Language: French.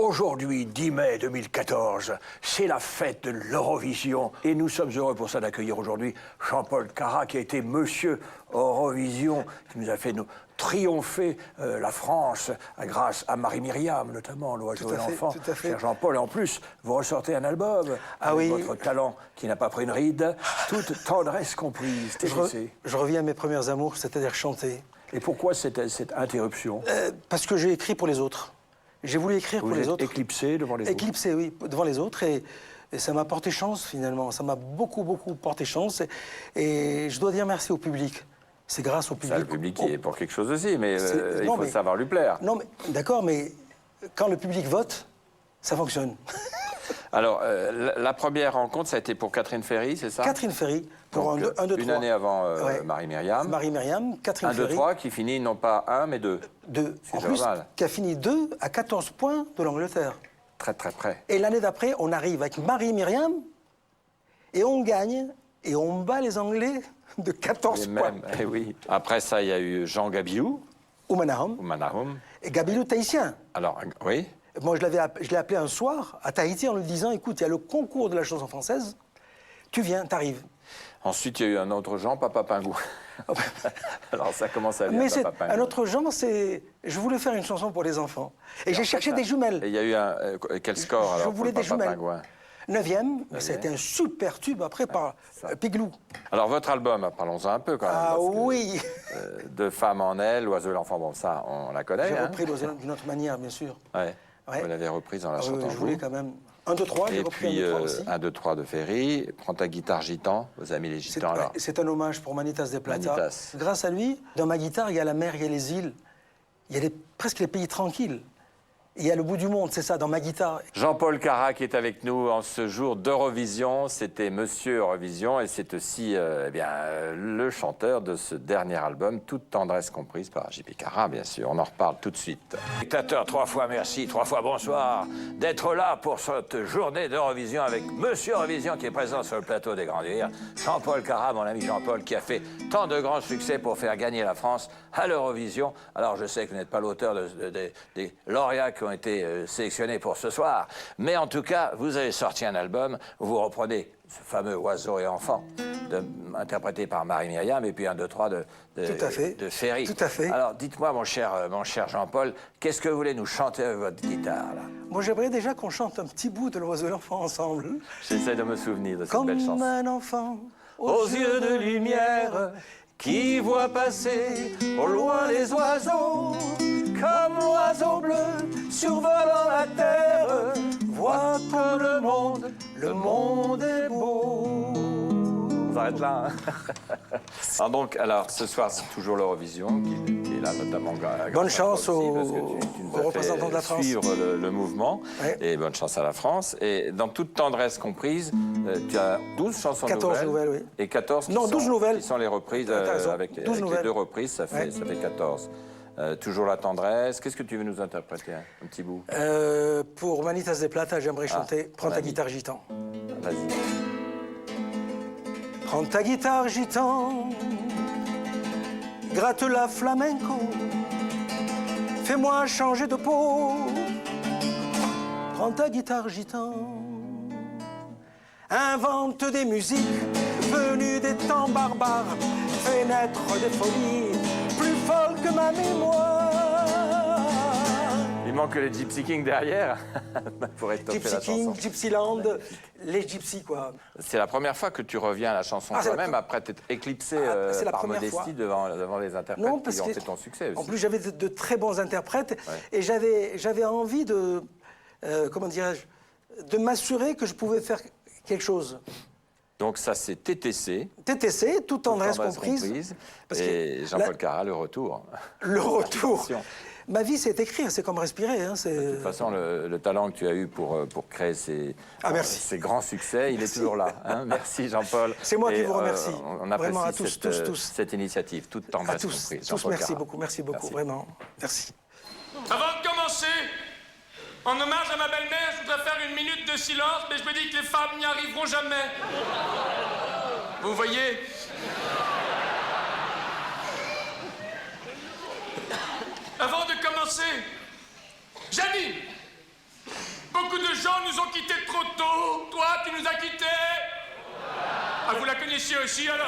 Aujourd'hui, 10 mai 2014, c'est la fête de l'Eurovision. Et nous sommes heureux pour ça d'accueillir aujourd'hui Jean-Paul Carat, qui a été Monsieur Eurovision, qui nous a fait nous triompher la France grâce à Marie-Myriam, notamment, l'oiseau et l'enfant. Tout à fait. Cher Jean-Paul, et en plus, vous ressortez un album avec votre talent qui n'a pas pris une ride, toute tendresse comprise. Je reviens à mes premiers amours, c'est-à-dire chanter. Et pourquoi cette interruption? Parce que j'ai écrit pour les autres. J'ai voulu écrire pour les autres. Éclipsé devant les autres. Éclipsé, oui, devant les autres. Et ça m'a porté chance, finalement. Ça m'a beaucoup porté chance. Et je dois dire merci au public. C'est grâce au public. Ça, le public est pour quelque chose aussi, mais il faut savoir lui plaire. Non, mais d'accord, mais quand le public vote, ça fonctionne. Alors, la première rencontre, ça a été pour Catherine Ferry, c'est ça? Catherine Ferry, pour donc, un, deux, une trois. année avant Ouais. Marie-Myriam. Marie-Myriam, Catherine 1, 2, Ferry. 3, qui finit non pas 1, mais 2. 2. C'est En plus, normal. qui a fini 2 à 14 points de l'Angleterre. Très près. Et l'année d'après, on arrive avec Marie-Myriam et on gagne et on bat les Anglais de 14 Et points. même, eh oui. Après ça, il y a eu Jean Gabilou, Oumanahom. ou Manahum. Et Gabilou tahitien. Alors, oui. Moi, je l'ai appelé un soir à Tahiti en lui disant, écoute, il y a le concours de la chanson française, tu viens, t'arrives. Ensuite, il y a eu un autre Jean, Papa Pingou. Alors, ça commence à bien, Mais c'est Papa Pingou. un autre genre, c'est... Je voulais faire une chanson pour les enfants. Et j'ai cherché des jumelles. Et il y a eu un... quel score, alors, Je voulais pour des le Papa jumelles. Pingouin? 9e, mais ça a été un super tube après par Piglou. Alors, votre album, parlons-en un peu quand même. Ah parce que, oui. De Femmes en elle, L'oiseau et l'enfant, bon, ça, on la connaît. J'ai hein. repris d'une autre manière, bien sûr. Ouais. Ouais. Vous l'avez reprise en la Ah oui, chantant je vous. voulais quand même. 1, 2, 3, j'ai Et repris puis 1, 2, 3 aussi. 1, 2, 3 de Ferry. Prends ta guitare gitan, vos amis les gitans alors. C'est un hommage pour Manitas de Plata. Manitas. Grâce à lui, dans ma guitare, il y a la mer, il y a les îles, il y a presque les pays tranquilles. Il y a le bout du monde, c'est ça, dans ma guitare. Jean-Paul Carat qui est avec nous en ce jour d'Eurovision. C'était Monsieur Eurovision et c'est aussi le chanteur de ce dernier album, Toute tendresse comprise par J.P. Carat, bien sûr. On en reparle tout de suite. Spectateurs, 3 fois merci, 3 fois bonsoir d'être là pour cette journée d'Eurovision avec Monsieur Eurovision qui est présent sur le plateau des Grands Rires. Jean-Paul Carat, mon ami Jean-Paul, qui a fait tant de grands succès pour faire gagner la France à l'Eurovision. Alors je sais que vous n'êtes pas l'auteur des lauréats qui ont été sélectionnés pour ce soir, mais en tout cas, vous avez sorti un album où vous reprenez ce fameux Oiseau et enfant, interprété par Marie-Myriam, et puis 1, 2, 3 de Ferry. Tout à fait. Alors, dites-moi, mon cher Jean-Paul, qu'est-ce que vous voulez nous chanter avec votre guitare, là? Moi, j'aimerais déjà qu'on chante un petit bout de l'Oiseau et l'enfant ensemble. J'essaie de me souvenir de cette Comme belle chanson. un enfant Aux yeux de lumière, qui voit passer au loin les oiseaux, comme l'oiseau bleu survolant la terre, voit comme le monde est beau. On s'arrête là. Alors, ce soir, c'est toujours l'Eurovision qui est là, notamment. Bonne chance aux représentants de la France. Suivre le mouvement. Ouais. Et bonne chance à la France. Et dans toute tendresse comprise, tu as 12 chansons 14 nouvelles, oui. Et 14 Non, 12 nouvelles. qui sont les reprises. T'as raison. Avec 12 les nouvelles. 2 reprises, ça fait 14. Toujours la tendresse. Qu'est-ce que tu veux nous interpréter, un petit bout? Pour Manitas de Plata, j'aimerais chanter Prends ta vas-y. guitare gitan. Vas-y. Prends ta guitare gitan, gratte la flamenco, fais-moi changer de peau. Prends ta guitare gitan, invente des musiques venues des temps barbares, fais naître des folies plus folles que ma mémoire. Il manque les Gypsy Kings derrière pour étoffer Gypsy la King, chanson. Gypsyland, les gypsies quoi. C'est la première fois que tu reviens à la chanson Ah, c'est toi-même, la après t'être éclancé c'est la par première modestie fois. devant les interprètes Non, qui parce ont que fait ton succès aussi. en plus j'avais de très bons interprètes Ouais. et j'avais envie de comment dirais-je, de m'assurer que je pouvais faire quelque chose. Donc ça, c'est TTC. TTC, toute tendresse comprise. Parce que Et Jean-Paul Carat, le retour. Le retour. Attention. Ma vie, c'est écrire, c'est comme respirer. Hein, De toute façon, le talent que tu as eu pour créer merci. ces grands succès, il est toujours là. Hein. Merci Jean-Paul. C'est moi qui Et, vous remercie. On apprécie Vraiment à tous, tous. cette initiative, toute À tendresse tous, comprise. tous, Jean-Paul merci Carat. beaucoup, Merci. vraiment. Merci. Avant de commencer, en hommage à ma belle-mère, je voudrais faire une minute de silence, mais je me dis que les femmes n'y arriveront jamais. Vous voyez? Avant de commencer, j'anime. gens nous ont quittés trop tôt. Toi, tu nous as quittés. Ah, vous la connaissiez aussi, alors?